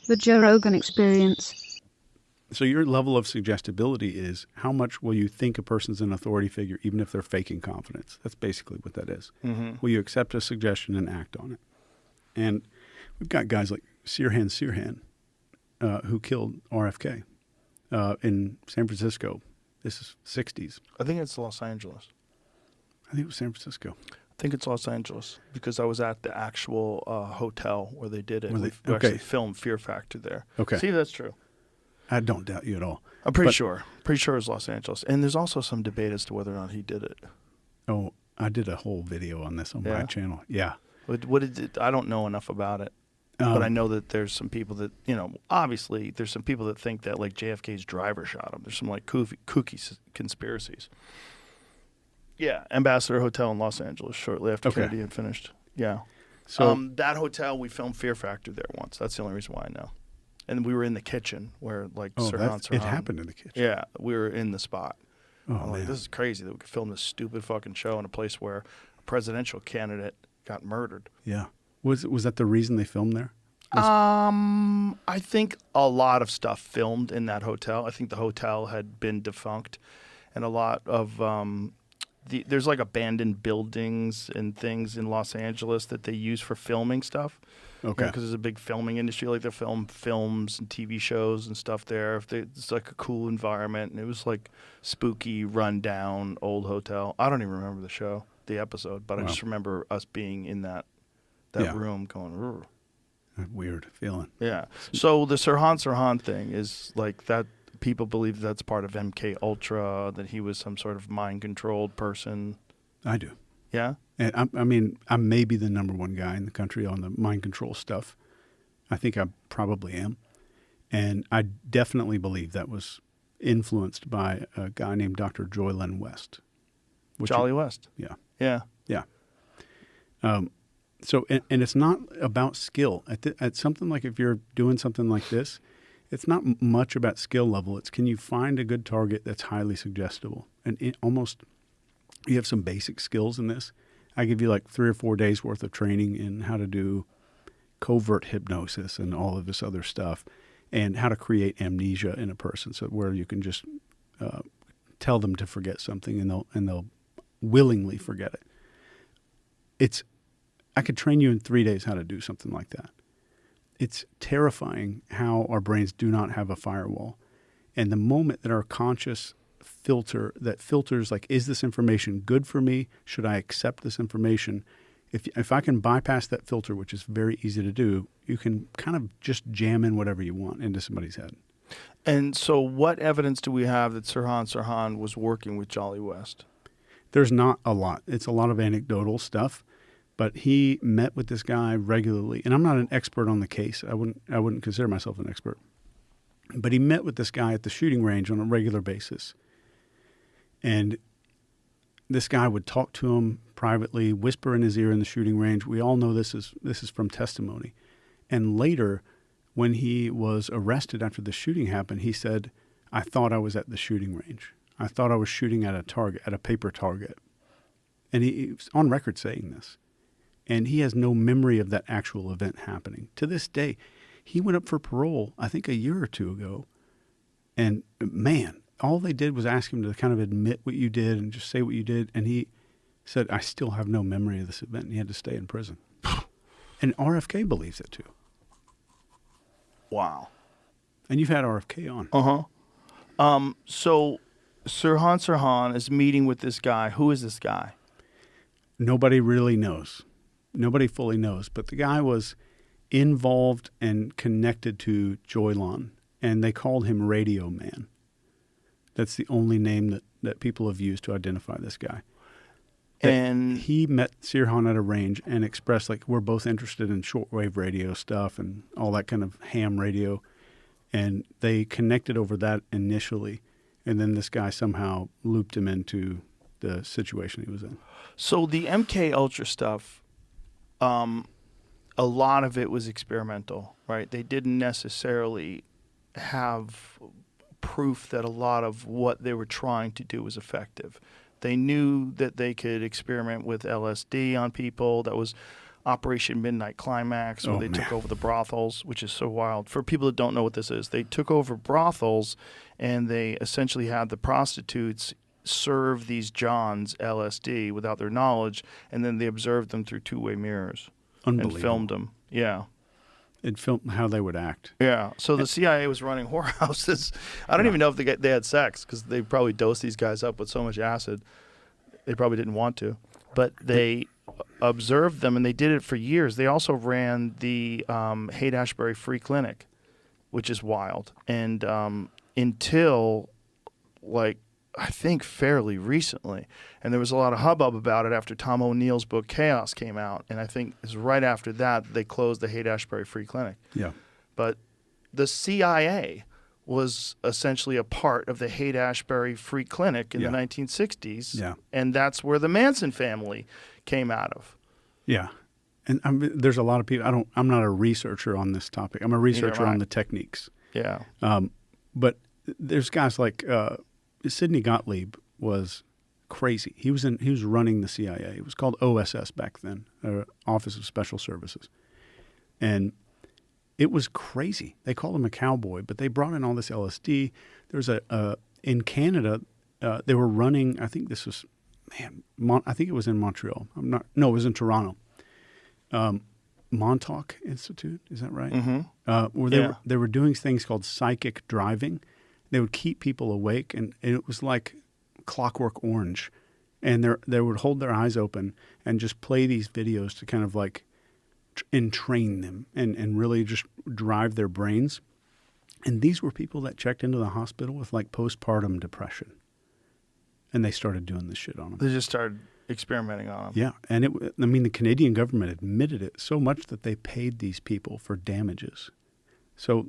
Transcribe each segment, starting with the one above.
The Joe Rogan Experience. So your level of suggestibility is how much will you think a person's an authority figure, even if they're faking confidence? That's basically what that is. Mm-hmm. Will you accept a suggestion and act on it? And we've got guys like Sirhan, who killed RFK in San Francisco. This is 60s. I think it's Los Angeles. I think it was San Francisco. I think it's Los Angeles because I was at the actual hotel where they did it. Were We they- okay. actually filmed Fear Factor there. Okay. See, that's true. I don't doubt you at all. I'm pretty But- sure. Pretty sure it's Los Angeles. And there's also some debate as to whether or not he did it. Oh, I did a whole video on this on my Yeah? channel. Yeah. What did it? I don't know enough about it. But I know that there's some people that, obviously there's some people that think that like JFK's driver shot him. There's some like kooky conspiracies. Yeah, Ambassador Hotel in Los Angeles shortly after Okay. Kennedy had finished. Yeah. So That hotel, we filmed Fear Factor there once. That's the only reason why I know. And we were in the kitchen where like Sirhan. it happened in the kitchen. Yeah, we were in the spot. Oh, I'm like, man. this is crazy that we could film this stupid fucking show in a place where a presidential candidate got murdered. Yeah. Was that the reason they filmed there? I think a lot of stuff filmed in that hotel. I think the hotel had been defunct, and a lot of there's like abandoned buildings and things in Los Angeles that they use for filming stuff. Okay. Because there's a big filming industry, like they film films and TV shows and stuff there. It's like a cool environment, and it was like spooky, rundown, old hotel. I don't even remember the show, the episode, but I Wow. just remember us being in that Yeah. room going, "Rrr." That weird feeling. Yeah. So the Sirhan thing is like that. People believe that's part of MK Ultra, that he was some sort of mind controlled person. I do. Yeah. And I mean, I may be the number one guy in the country on the mind control stuff. I think I probably am. And I definitely believe that was influenced by a guy named Dr. Joylen West. Jolly West. Yeah. Yeah. Yeah. So, and it's not about skill. At something like if you're doing something like this, it's not much about skill level. It's can you find a good target that's highly suggestible? And you have some basic skills in this. I give you like 3 or 4 days worth of training in how to do covert hypnosis and all of this other stuff, and how to create amnesia in a person, so where you can just tell them to forget something and they'll willingly forget it. I could train you in 3 days how to do something like that. It's terrifying how our brains do not have a firewall. And the moment that our conscious filter that filters like, is this information good for me? Should I accept this information? If I can bypass that filter, which is very easy to do, you can kind of just jam in whatever you want into somebody's head. And so what evidence do we have that Sirhan was working with Jolly West? There's not a lot. It's a lot of anecdotal stuff. But he met with this guy regularly, and I'm not an expert on the case. I wouldn't consider myself an expert. But he met with this guy at the shooting range on a regular basis. And this guy would talk to him privately, whisper in his ear in the shooting range. We all know this is from testimony. And later, when he was arrested after the shooting happened, he said, "I thought I was at the shooting range. I thought I was shooting at a target, at a paper target." And he was on record saying this. And he has no memory of that actual event happening. To this day, he went up for parole, I think a year or two ago. And man, all they did was ask him to kind of admit what you did and just say what you did. And he said, "I still have no memory of this event." And he had to stay in prison. And RFK believes it too. Wow. And you've had RFK on. So Sirhan is meeting with this guy. Who is this guy? Nobody really knows. Nobody fully knows. But the guy was involved and connected to Joylan, and they called him Radio Man. That's the only name that people have used to identify this guy. And he met Sirhan at a range and expressed, like, we're both interested in shortwave radio stuff and all that kind of ham radio. And they connected over that initially. And then this guy somehow looped him into the situation he was in. So the MK Ultra stuff, a lot of it was experimental, right? They didn't necessarily have proof that a lot of what they were trying to do was effective. They knew that they could experiment with LSD on people. That was Operation Midnight Climax, where Oh, they man. took over the brothels, which is so wild. For people that don't know what this is, they took over brothels, and they essentially had the prostitutes serve these Johns LSD without their knowledge, and then they observed them through two-way mirrors and Unbelievable. filmed them. Yeah. It filmed how they would act. Yeah. So the CIA was running whorehouses. I don't even know if they had sex, because they probably dosed these guys up with so much acid. They probably didn't want to. But they observed them, and they did it for years. They also ran the Haight-Ashbury Free Clinic, which is wild. And until, like, I think fairly recently. And there was a lot of hubbub about it after Tom O'Neill's book Chaos came out. And I think it's right after that they closed the Haight-Ashbury Free Clinic. Yeah. But the CIA was essentially a part of the Haight-Ashbury Free Clinic in the 1960s. Yeah. And that's where the Manson family came out of. Yeah. And there's a lot of people. I'm not a researcher on this topic. I'm a researcher on the techniques. Yeah. But there's guys like Sidney Gottlieb was crazy. He was running the CIA. It was called OSS back then, Office of Special Services, and it was crazy. They called him a cowboy, but they brought in all this LSD. There's in Canada, they were running. I think this was, I think it was in Montreal. No, it was in Toronto. Montauk Institute, is that right? Mm-hmm. Where they were doing things called psychic driving. They would keep people awake, and it was like Clockwork Orange. And they would hold their eyes open and just play these videos to kind of like entrain them and really just drive their brains. And these were people that checked into the hospital with like postpartum depression. And they started doing this shit on them. They just started experimenting on them. Yeah. And the Canadian government admitted it so much that they paid these people for damages. So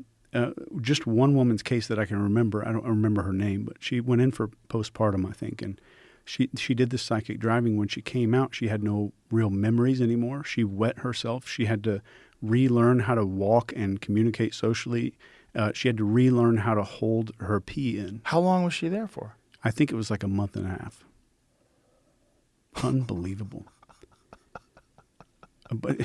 just one woman's case that I can remember, I don't remember her name, but she went in for postpartum, I think, and she did this psychic driving. When she came out, she had no real memories anymore. She wet herself. She had to relearn how to walk and communicate socially. She had to relearn how to hold her pee in. How long was she there for? I think it was like a month and a half. Unbelievable. But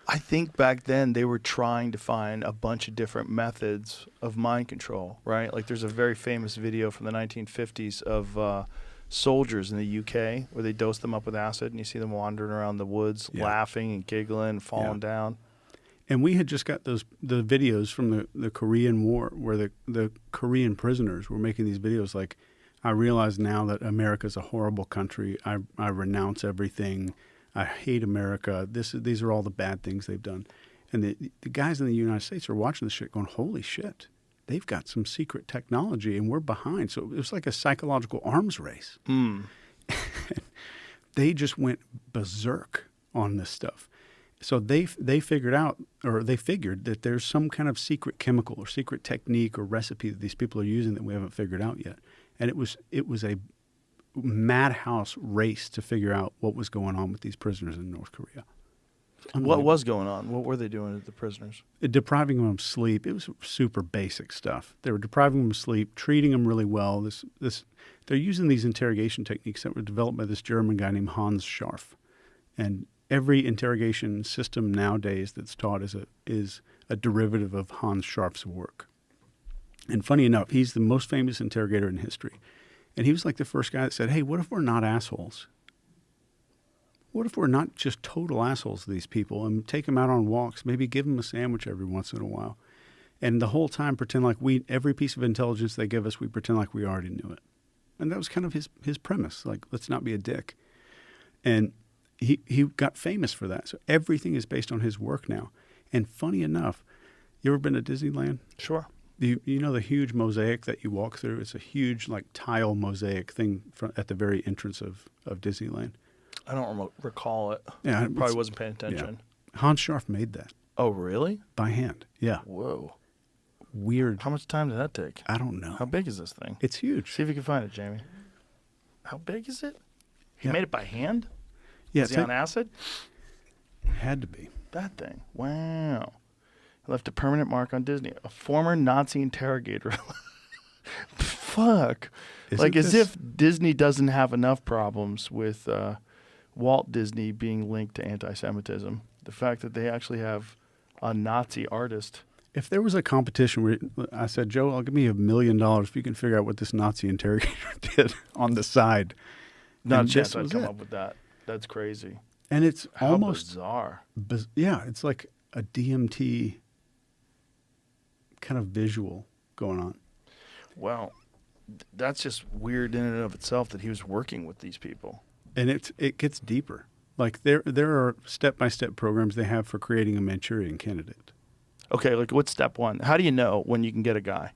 I think back then they were trying to find a bunch of different methods of mind control, right? Like there's a very famous video from the 1950s of soldiers in the UK where they dose them up with acid, and you see them wandering around the woods, laughing and giggling, falling down. And we had just got the videos from the Korean War where the Korean prisoners were making these videos like, I realize now that America's a horrible country. I renounce everything. I hate America. These are all the bad things they've done. And the guys in the United States are watching this shit going, holy shit, they've got some secret technology and we're behind. So it was like a psychological arms race. They just went berserk on this stuff. So they figured out, or they figured that there's some kind of secret chemical or secret technique or recipe that these people are using that we haven't figured out yet. And it was a madhouse race to figure out what was going on with these prisoners in North Korea. What was going on? What were they doing to the prisoners? Depriving them of sleep. It was super basic stuff. They were depriving them of sleep, treating them really well. They're using these interrogation techniques that were developed by this German guy named Hans Scharf. And every interrogation system nowadays that's taught is a derivative of Hans Scharf's work. And funny enough, he's the most famous interrogator in history. And he was like the first guy that said, hey, what if we're not assholes? What if we're not just total assholes to these people and take them out on walks, maybe give them a sandwich every once in a while, and the whole time pretend like every piece of intelligence they give us, we pretend like we already knew it. And that was kind of his premise, like, let's not be a dick. And he got famous for that. So everything is based on his work now. And funny enough, you ever been to Disneyland? Sure. You know the huge mosaic that you walk through? It's a huge like tile mosaic thing at the very entrance of Disneyland. I don't recall it. Yeah, I probably wasn't paying attention. Yeah. Hans Scharf made that. Oh, really? By hand. Yeah. Whoa. Weird. How much time did that take? I don't know. How big is this thing? It's huge. See if you can find it, Jamie. How big is it? He made it by hand? Yeah. Is he on acid? Had to be. That thing. Wow. He left a permanent mark on Disney. A former Nazi interrogator. Fuck. Like as if Disney doesn't have enough problems with Walt Disney being linked to anti-Semitism. The fact that they actually have a Nazi artist. If there was a competition where I said, Joe, I'll give me $1 million if you can figure out what this Nazi interrogator did on the side. Not a And chance this I'd was come it. up with that. That's crazy. And it's How almost, bizarre. yeah, it's like a DMT kind of visual going on. Well, that's just weird in and of itself that he was working with these people. And it gets deeper. Like there are step-by-step programs they have for creating a Manchurian candidate. Okay, like what's step one? How do you know when you can get a guy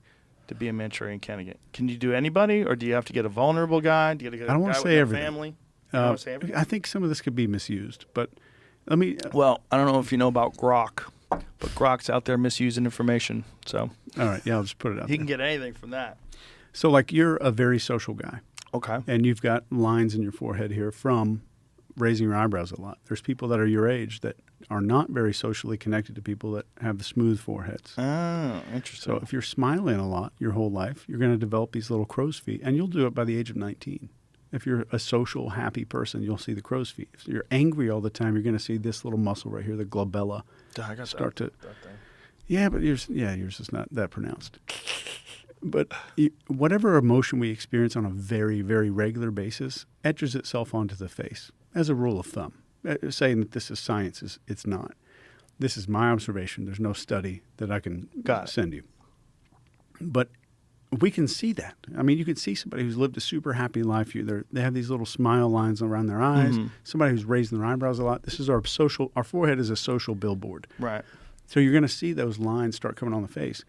to be a Manchurian candidate? Can you do anybody, or do you have to get a vulnerable guy? Do you have to get a I don't guy want to with say no everything. family? You don't want to say everything? I think some of this could be misused, but let me. Well, I don't know if you know about Grok, but Grok's out there misusing information. So All right, yeah, I'll just put it out he there. can get anything from that. So, like, you're a very social guy, Okay. and you've got lines in your forehead here from raising your eyebrows a lot. There's people that are your age that are not very socially connected to people that have the smooth foreheads. Oh, interesting. So if you're smiling a lot your whole life, you're going to develop these little crow's feet, and you'll do it by the age of 19. If you're a social, happy person, you'll see the crow's feet. If you're angry all the time, you're going to see this little muscle right here, the glabella, I got start to. that thing. Yeah, but yours is not that pronounced. But whatever emotion we experience on a very, very regular basis etches itself onto the face as a rule of thumb. Saying that this is science it's not. This is my observation. There's no study that I can send you. But we can see that. I mean, you can see somebody who's lived a super happy life. They have these little smile lines around their eyes. Mm-hmm. Somebody who's raising their eyebrows a lot. This is our forehead is a social billboard. Right. So you're going to see those lines start coming on the face.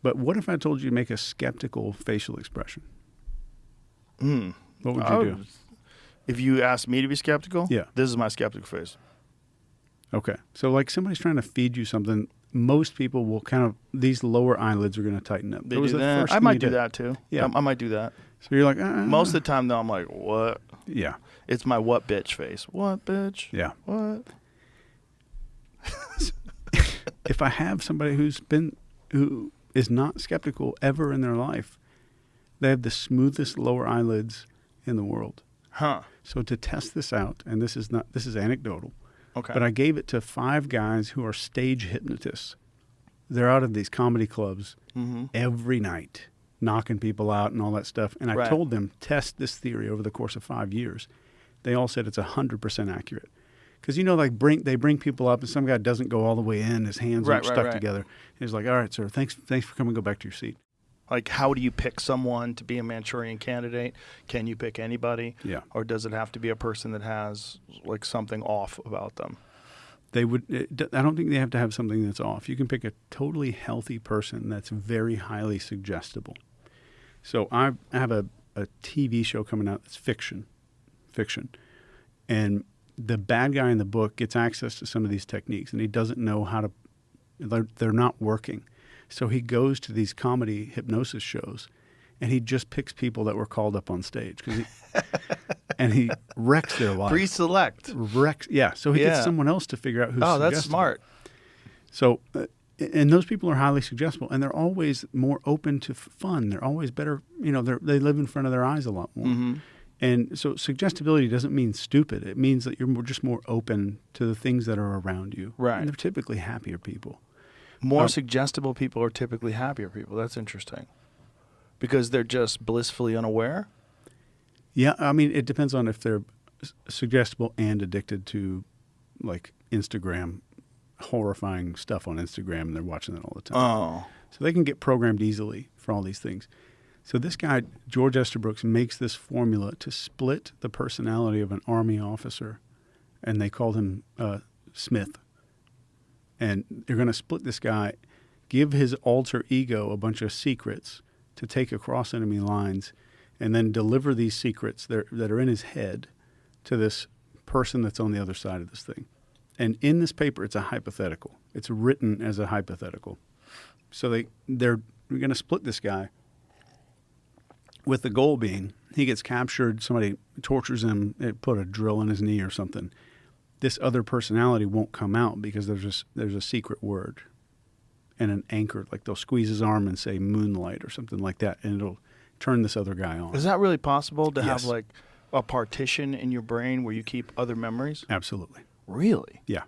But what if I told you to make a skeptical facial expression? What would you do? If you asked me to be skeptical, Yeah. this is my skeptical face. Okay. So like somebody's trying to feed you something, most people will these lower eyelids are going to tighten up. They That was do the that. first I thing might you do did. that too. Yeah. I might do that. So you're like, Most of the time, though, I'm like, what? Yeah. It's my what bitch face. What bitch? Yeah. What? If I have somebody who is not skeptical ever in their life, they have the smoothest lower eyelids in the world. Huh. So to test this out, and this is anecdotal, Okay. but I gave it to 5 guys who are stage hypnotists. They're out of these comedy clubs every night, knocking people out and all that stuff. And I Right. told them, test this theory over the course of 5 years. They all said it's 100% accurate. Because, they bring people up, and some guy doesn't go all the way in. His hands aren't stuck together. He's like, all right, sir, thanks for coming. Go back to your seat. Like, how do you pick someone to be a Manchurian candidate? Can you pick anybody? Yeah. Or does it have to be a person that has, like, something off about them? I don't think they have to have something that's off. You can pick a totally healthy person that's very highly suggestible. So I have a TV show coming out that's fiction. And the bad guy in the book gets access to some of these techniques, and he doesn't know how to – they're not working. So he goes to these comedy hypnosis shows, and he just picks people that were called up on stage. And he wrecks their life. Pre-select. Yeah. So he gets someone else to figure out who's Oh, that's suggestible. smart. So, and those people are highly suggestible, and they're always more open to fun. They're always better. They live in front of their eyes a lot more. Mm-hmm. And so suggestibility doesn't mean stupid. It means that you're just more open to the things that are around you. Right. And they're typically happier people. More suggestible people are typically happier people. That's interesting. Because they're just blissfully unaware? Yeah, I mean, it depends on if they're suggestible and addicted to, like, Instagram, horrifying stuff on Instagram, and they're watching that all the time. Oh. So they can get programmed easily for all these things. So this guy, George Estabrooks, makes this formula to split the personality of an Army officer, and they called him Smith. And they're going to split this guy, give his alter ego a bunch of secrets to take across enemy lines, and then deliver these secrets that are in his head to this person that's on the other side of this thing. And in this paper, it's a hypothetical. It's written as a hypothetical. So they're going to split this guy with the goal being he gets captured, somebody tortures him, they put a drill in his knee or something. This other personality won't come out because there's a secret word and an anchor. Like they'll squeeze his arm and say moonlight or something like that, and it'll turn this other guy on. Is that really possible to have, Yes. like, a partition in your brain where you keep other memories? Absolutely. Really? Yeah.